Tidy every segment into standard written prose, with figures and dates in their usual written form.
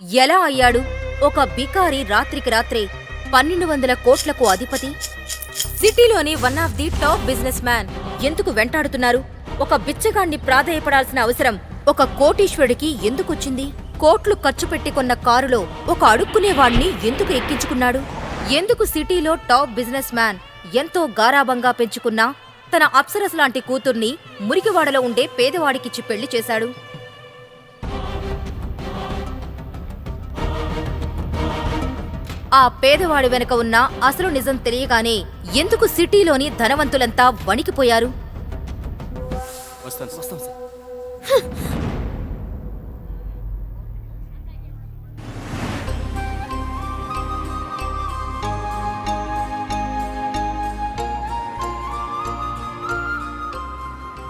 ఎలా అయ్యాడు ఒక బికారి రాత్రికి రాత్రే 1200 కోట్లకు అధిపతి? సిటీలోని one of the top business man ఎందుకు వెంటాడుతున్నారు? ఒక బిచ్చగాణ్ణి ప్రాధేయపడాల్సిన అవసరం ఒక కోటీశ్వరుడికి ఎందుకొచ్చింది? కోట్లు ఖర్చు పెట్టి కొన్న కారులో ఒక అడుక్కునేవాణ్ణి ఎందుకు ఎక్కించుకున్నాడు? ఎందుకు సిటీలో టాప్ బిజినెస్ మ్యాన్ ఎంతో గారాబంగా పెంచుకున్నా తన అప్సరస్ లాంటి కూతుర్ని మురికివాడలో ఉండే పేదవాడికిచ్చి పెళ్లి చేశాడు? ఆ పేదవాడి వెనుక ఉన్న అసలు నిజం తెలియగానే ఎందుకు సిటీలోని ధనవంతులంతా వణికిపోయారు?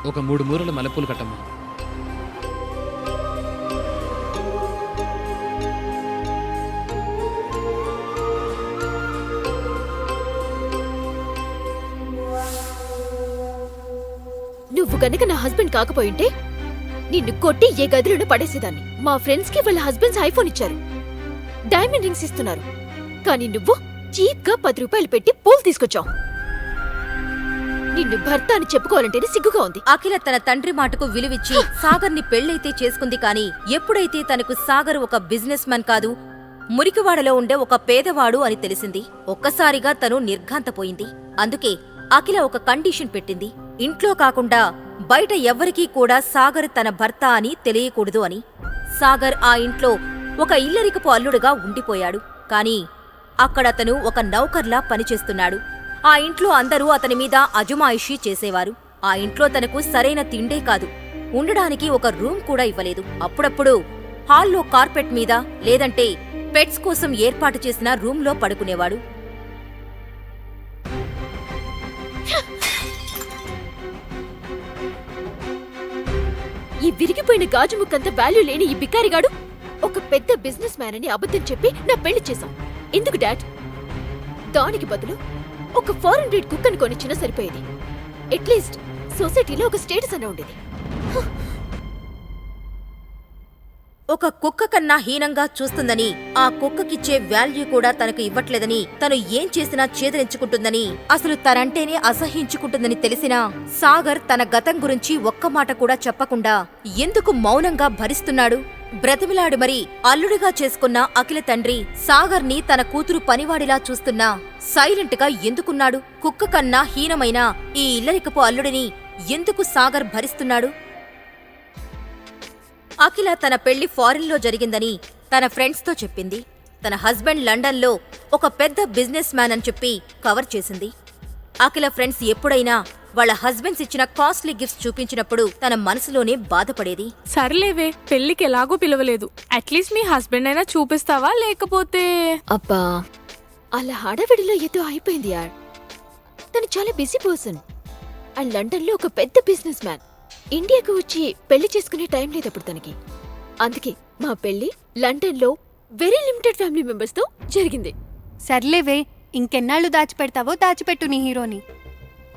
ఒక 3 మూరల మల్లెపూలు కట్టమ్మా. నువ్వు గనక నా హస్బెండ్ కాకపోయింటే నిన్ను కొట్టి ఏ గదిలోనూ పడేసేదాన్ని. మా ఫ్రెండ్స్ కి వాళ్ళ హస్బెండ్స్ ఐఫోన్ ఇచ్చారు, డైమండ్ రింగ్స్ ఇస్తున్నారు, కానీ నువ్వు చీప్ గా 10 రూపాయలు పెట్టి పూలు తీసుకొచ్చావు. నిన్ను భర్త అని చెప్పుకోవాలంటేనే సిగ్గుగా ఉంది. అఖిల తన తండ్రి మాటకు విలువిచ్చి సాగర్ని పెళ్లైతే చేసుకుంది, కాని ఎప్పుడైతే తనకు సాగర్ ఒక బిజినెస్ మ్యాన్ కాదు, మురికివాడలో ఉండే ఒక పేదవాడు అని తెలిసింది, ఒక్కసారిగా తను నిర్ఘాంతపోయింది. అందుకే అఖిల ఒక కండిషన్ పెట్టింది. ఇంట్లో కాకుండా బయట ఎవ్వరికీ కూడా సాగర్ తన భర్త అని తెలియకూడదు అని. సాగర్ ఆ ఇంట్లో ఒక ఇల్లరికపు అల్లుడుగా ఉండిపోయాడు, కాని అక్కడతను ఒక నౌకర్లా పనిచేస్తున్నాడు. ఆ ఇంట్లో అందరూ అతని మీద అజమాయిషీ చేసేవారు. ఆ ఇంట్లో తనకు సరైన తిండే కాదు, ఉండడానికి ఒక రూమ్ కూడా ఇవ్వలేదు. అప్పుడప్పుడు హాల్లో కార్పెట్ మీద లేదంటే పెట్స్ కోసం ఏర్పాటు చేసిన రూంలో పడుకునేవాడు. ఈ విరిగిపోయిన గాజు ముక్కంత వాల్యూ లేని ఈ బికారిగాడు ఒక పెద్ద బిజినెస్ మ్యాన్ అని అబద్ధం చెప్పి నా పెళ్లి చేశాం. ఎందుకు డాడ్? దానికి బదులు ఒక ఫారెన్ బ్రీడ్ కుక్కని కొనిచ్చినా సరిపోయేది. అట్లీస్ట్ సొసైటీలో ఒక స్టేటస్ అన్న ఉండేది. ఒక కుక్క కన్నా హీనంగా చూస్తుందని, ఆ కుక్కకిచ్చే వాల్యూ కూడా తనకు ఇవ్వట్లేదని, తను ఏం చేసినా చేదరించుకుంటుందని, అసలు తనంటేనే అసహ్యించుకుంటుందని తెలిసినా సాగర్ తన గతం గురించి ఒక్క మాట కూడా చెప్పకుండా ఎందుకు మౌనంగా భరిస్తున్నాడు? బ్రతిమిలాడు మరి అల్లుడిగా చేసుకున్న అఖిల తండ్రి సాగర్ని తన కూతురు పనివాడిలా చూస్తున్నా సైలెంట్ గా ఎందుకున్నాడు? కుక్క కన్నా హీనమైన ఈ ఇల్లరికపు అల్లుడిని ఎందుకు సాగర్ భరిస్తున్నాడు? అఖిల తన పెళ్లి ఫారిన్లో జరిగిందని తన ఫ్రెండ్స్తో చెప్పింది. తన హస్బెండ్ లండన్లో ఒక పెద్ద బిజినెస్ మ్యాన్ అని చెప్పి కవర్ చేసింది. అఖిల ఫ్రెండ్స్ ఎప్పుడైనా వాళ్ళ హస్బెండ్స్ ఇచ్చిన కాస్ట్లీ గిఫ్ట్స్ చూపించినప్పుడు తన మనసులోనే బాధపడేది. సర్లేవే, పెళ్లికి ఎలాగో పిలవలేదు, అట్లీస్ట్ మీ హస్బెండ్ అయినా చూపిస్తావా? లేకపోతే అబ్బా, అలా హడావిడిలో ఏదో అయిపోయింది యార్. తను చాలా బిజీ పర్సన్ అండ్ లండన్లో ఒక పెద్ద బిజినెస్ మ్యాన్. ఇండియాకు వచ్చి పెళ్లి చేసుకునే టైం లేదప్పుడు తనకి. అందుకే మా పెళ్లి లండన్లో వెరీ లిమిటెడ్ ఫ్యామిలీ మెంబర్స్ తో జరిగింది. సర్లేవే, ఇంకెన్నాళ్ళు దాచిపెడతావో దాచిపెట్టు నీ హీరోని.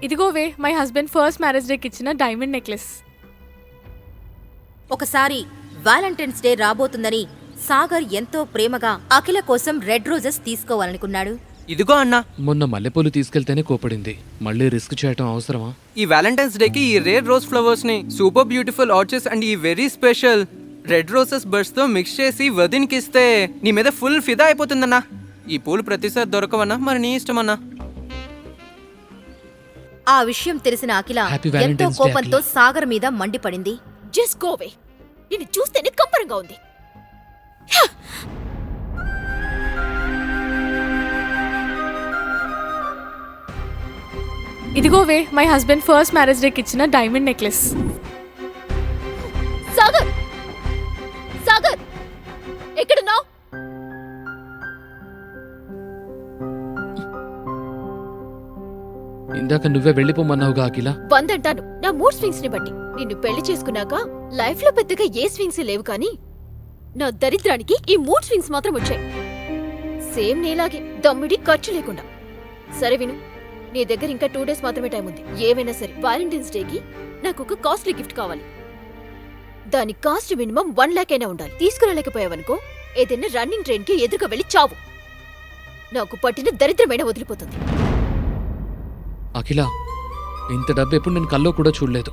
ఇదిగోవే, మై హస్బెండ్ ఫస్ట్ మ్యారేజ్ డేకి ఇచ్చిన డైమండ్ నెక్లెస్. ఒకసారి వ్యాలంటైన్స్ డే రాబోతుందని సాగర్ ఎంతో ప్రేమగా అఖిల కోసం రెడ్ రోజెస్ తీసుకోవాలనుకున్నాడు. ఇదిగో అన్నా, మొన్న మల్లెపూలు తీసుకెళ్తేనే కోపడింది, మళ్ళీ రిస్క్ చేయటం అవసరమా? ఈ వ్యాలంటైన్స్ డేకి ఈ రేర్ రోజ్ ఫ్లవర్స్ ని సూపర్ బ్యూటిఫుల్ ఆర్చెస్ అండ్ ఈ very special red roses birds తో మిక్స్ చేసి వదిన్కి ఇస్తే నీ మీద ఫుల్ ఫిదా అయిపోతుందన్నా. ఈ పూలు ప్రతిసారి దొరకవన్నా, మరి నీ ఇష్టమన్నా. ఆ విషయం తెలిసిన అఖిల Happy ఎంతో Valentine's Day, కోపంతో అఖిల. సాగర్ మీద మండిపడింది. జస్ట్ గోవే, నిన్ను చూస్తేనే కంపరంగా ఉంది. ఇదిగోవే, మై హస్బెండ్ ఫస్ట్ మ్యారేజ్ డేకి ఇచ్చిన డైమండ్ నెక్లెస్. సాగర్, సాగర్, ఎక్కడున్నావ్? ఇందాక నువ్వే వెళ్ళిపోమన్నావుగా అఖిల. వందంటాను నా మూడ్ స్వింగ్స్ ని బట్టి. నిన్ను పెళ్లి చేసుకున్నాక లైఫ్ లో పెద్దగా ఏ స్వింగ్స్ లేవు, కానీ నా దరిద్రానికి ఈ మూడ్ స్వింగ్స్ మాత్రం వచ్చాయి. సేమ్ నీలాగే దమ్మిడి ఖర్చు లేకుండా. సరే విను, నీ దగ్గర ఇంకా 2 days మాత్రమే టైం ఉంది. ఏవైనా సరే వ్యాలంటైన్స్ డేకి నాకు ఒక కాస్ట్లీ గిఫ్ట్ కావాలి. దాని కాస్ట్ మినిమం 1 lakh అయినా ఉండాలి. తీసుకురాలేకపోయావనుకో ఏదైనా రన్నింగ్ ట్రైన్ కి ఎదురుగా వెళ్ళి చావు. నాకు పట్టిన దరిద్రమైన వదిలిపోతుంది. అఖిల, ఇంత డబ్బు ఎప్పుడు నేను కల్లో కూడా చూడలేదు.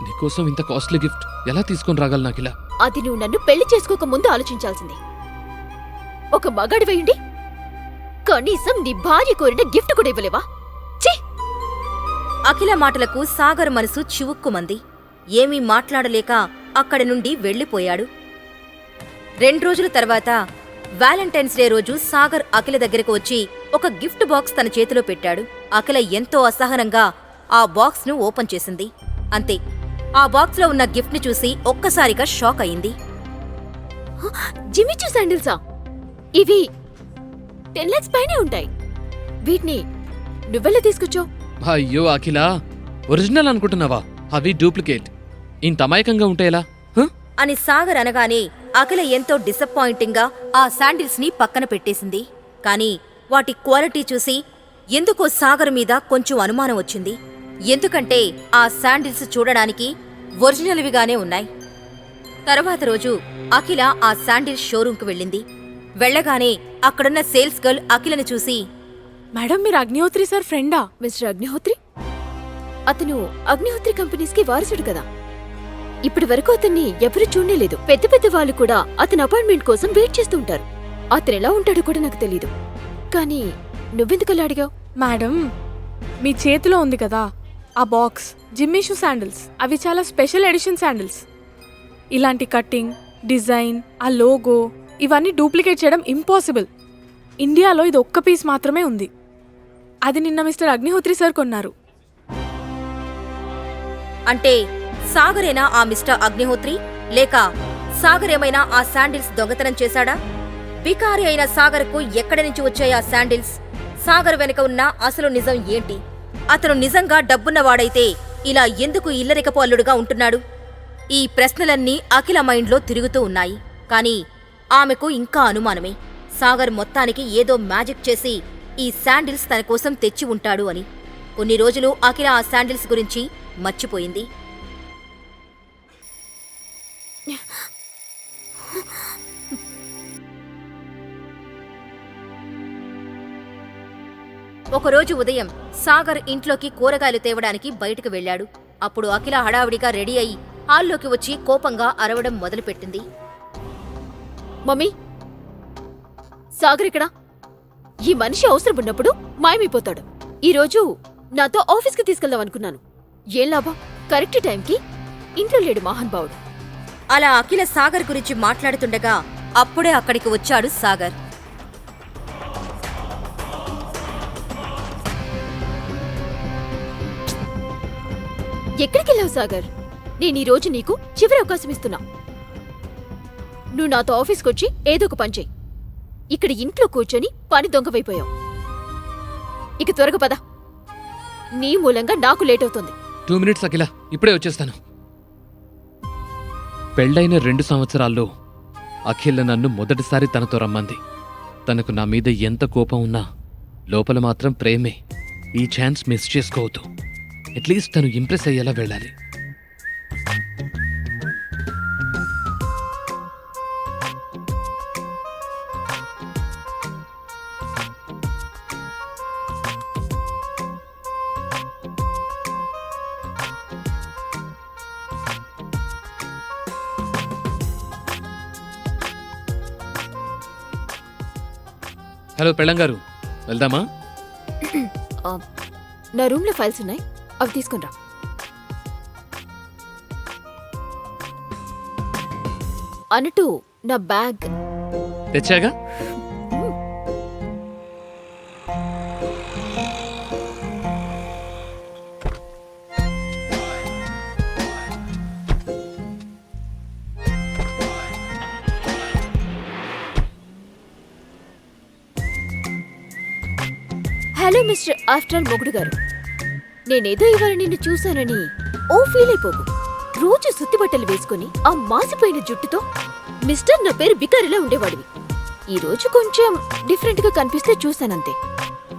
నీకోసం ఇంత కాస్ట్లీ గిఫ్ట్ ఎలా తీసుకొని రాగలను అఖిల? అది నువ్వు నన్ను పెళ్లి చేసుకోక ముందు ఆలోచించాల్సింది. ఒక మగాడివైండి కనీసం నీ భార్య కోరిన గిఫ్ట్ కూడా ఇవ్వలేవా? ఛీ! అఖిల మాటలకు సాగర్ మనసు చివుక్కుమంది. ఏమీ మాట్లాడలేక అక్కడి నుండి వెళ్ళిపోయాడు. 2 రోజుల తర్వాత వ్యాలంటైన్స్ డే రోజు సాగర్ అఖిల దగ్గరకు వచ్చి ఒక గిఫ్ట్ బాక్స్ తన చేతిలో పెట్టాడు. అఖిల ఎంతో అసహనంగా ఆ బాక్స్ ను ఓపెన్ చేసింది. అంతే, ఆ బాక్స్ లో ఉన్న గిఫ్ట్ ని చూసి ఒక్కసారిగా షాక్ అయింది. జిమ్మిచూ శాండిల్సా? ఇవి 10 lakhs పైనే ఉంటాయి. వీటిని నువ్వెలా తీసుకొచ్చావు? అయ్యో అఖిల, ఒరిజినల్ అనుకుంటున్నావా? అవి డూప్లికేట్. ఇంత అమాయకంగా ఉంటేలా? అని సాగర్ అనగానే అఖిల ఎంతో డిసప్పాయింటింగ్ గా ఆ శాండిల్స్ ని పక్కన పెట్టేసింది. కాని వాటి క్వాలిటీ చూసి ఎందుకో సాగర్ మీద కొంచెం అనుమానం వచ్చింది. ఎందుకంటే ఆ శాండిల్స్ చూడడానికి ఒరిజినల్విగానే ఉన్నాయి. తర్వాత రోజు అఖిల ఆ శాండిల్స్ షోరూంకు వెళ్ళింది. వెళ్ళగానే అక్కడున్న సేల్స్ గర్ల్ అఖిలని చూసి, మేడం, మీరు అగ్నిహోత్రి సార్ ఫ్రెండా? మిస్టర్ అగ్నిహోత్రి? అతను అగ్నిహోత్రి కంపెనీస్ కి వారసుడు కదా. ఇప్పటి వరకు అతన్ని ఎవరు చూడలేదు. పెద్ద పెద్ద వాళ్ళు కూడా అతని అపాయింట్మెంట్ కోసం వెయిట్ చేస్తూ ఉంటారు. అతను ఎలా ఉంటాడో కూడా నాకు తెలీదు. కానీ నువ్వెందుకలా అడిగావు? మేడం, మీ చేతిలో ఉంది కదా ఆ బాక్స్, జిమ్మిషూ శాండిల్స్. అవి చాలా స్పెషల్ ఎడిషన్ శాండిల్స్. ఇలాంటి కట్టింగ్, డిజైన్, ఆ లోగో ఇవన్నీ డూప్లికేట్ చేయడం ఇంపాసిబుల్. ఇండియాలో ఇది ఒక్క పీస్ మాత్రమే ఉంది. అది నిన్న మిస్టర్ అగ్నిహోత్రి సార్ కొన్నారు. అంటే సాగరేనా ఆ మిస్టర్ అగ్నిహోత్రి? లేక సాగరేమైనా ఆ శాండిల్స్ దొంగతనం చేశాడా? బికారి అయిన సాగర్కు ఎక్కడి నుంచి వచ్చాయి ఆ శాండిల్స్? సాగర్ వెనుక ఉన్న అసలు నిజం ఏంటి? అతను నిజంగా డబ్బున్నవాడైతే ఇలా ఎందుకు ఇల్లరికపు అల్లుడుగా ఉంటున్నాడు? ఈ ప్రశ్నలన్నీ అఖిల మైండ్లో తిరుగుతూ ఉన్నాయి. కాని ఆమెకు ఇంకా అనుమానమే. సాగర్ మొత్తానికి ఏదో మ్యాజిక్ చేసి ఈ శాండిల్స్ తన కోసం తెచ్చి ఉంటాడు అని. కొన్ని రోజులు అఖిల ఆ శాండిల్స్ గురించి మర్చిపోయింది. ఒకరోజు ఉదయం సాగర్ ఇంట్లోకి కూరగాయలు తేవడానికి బయటకు వెళ్ళాడు. అప్పుడు అఖిల హడావిడిగా రెడీ అయి హాల్లోకి వచ్చి కోపంగా అరవడం మొదలుపెట్టింది. మమ్మీ, సాగర్ ఇక్కడ. ఈ మనిషి అవసరం ఉన్నప్పుడు మాయమైపోతాడు. ఈరోజు నాతో ఆఫీస్కి తీసుకెళ్దాం అనుకున్నాను. ఏం లాభం? కరెక్ట్ టైంకి ఇంట్లో లేడు మహానుభావుడు. అలా అఖిల సాగర్ గురించి మాట్లాడుతుండగా అప్పుడే అక్కడికి వచ్చాడు సాగర్. ఎక్కడికెళ్ళావు సాగర్? నేను ఈ రోజు నీకు చివరి అవకాశం ఇస్తున్నా. నువ్వు నాతో ఆఫీస్కొచ్చి ఏదో ఒక పని చెయ్యి. ఇక్కడ ఇంట్లో కూర్చొని పని దొంగవైపోయావు. ఇక త్వరగా పద. నీ మూలంగా నాకు లేట్ అవుతుంది. 2 minutes అఖిల, ఇప్పుడే వచ్చేస్తాను. పెళ్ళైన 2 సంవత్సరాల్లో అఖిల నన్ను మొదటిసారి తనతో రమ్మంది. తనకు నా మీద ఎంత కోపం ఉన్నా లోపల మాత్రం ప్రేమే. ఈ ఛాన్స్ మిస్ చేసుకోవద్దు. అట్లీస్ట్ తను ఇంప్రెస్ అయ్యేలా వెళ్ళాలి. హలో పెళ్ళంగారు, వెళ్దామా? నా రూమ్లో ఫైల్స్ ఉన్నాయి, అవి తీసుకునిరా. అన్నట్టు నా బ్యాగ్ తెచ్చాగా. హలో మిస్టర్ ఆఫ్టర్ ఆల్ మొగుడు గారు. నేనేదో ఇవాళ నిన్ను చూశానని ఓ ఫీల్ అయిపోకు. రోజు సుత్తిబట్టలు వేసుకుని ఆ మాసిపోయిన జుట్టుతో మిస్టర్ నా పేరు బికారిలా ఉండేవాడివి. ఈ రోజు కొంచెం డిఫరెంట్ గా కనిపిస్తే చూశానంతే.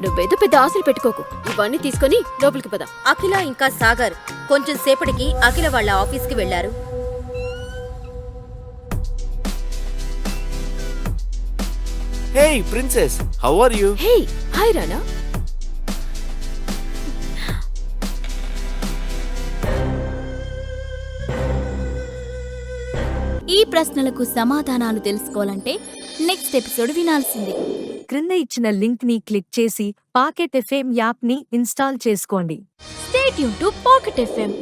నువ్వేదో పెద్ద ఆశలు పెట్టుకోకు. ఇవన్నీ తీసుకుని లోపలికి పద. అఖిల ఇంకా సాగర్ కొంచెం సేపటికి అఖిల వాళ్ళ ఆఫీస్కి వెళ్లారు. Hey, princess, how are you? Hey hi రానా. ఈ ప్రశ్నలకు సమాధానాలు తెలుసుకోవాలంటే నెక్స్ట్ ఎపిసోడ్ వినాల్సిందే. క్రింద ఇచ్చిన లింక్ ని క్లిక్ చేసి పాకెట్ ఎఫ్ఎం యాప్ ని ఇన్స్టాల్ చేసుకోండి. Stay tune to pocket FM.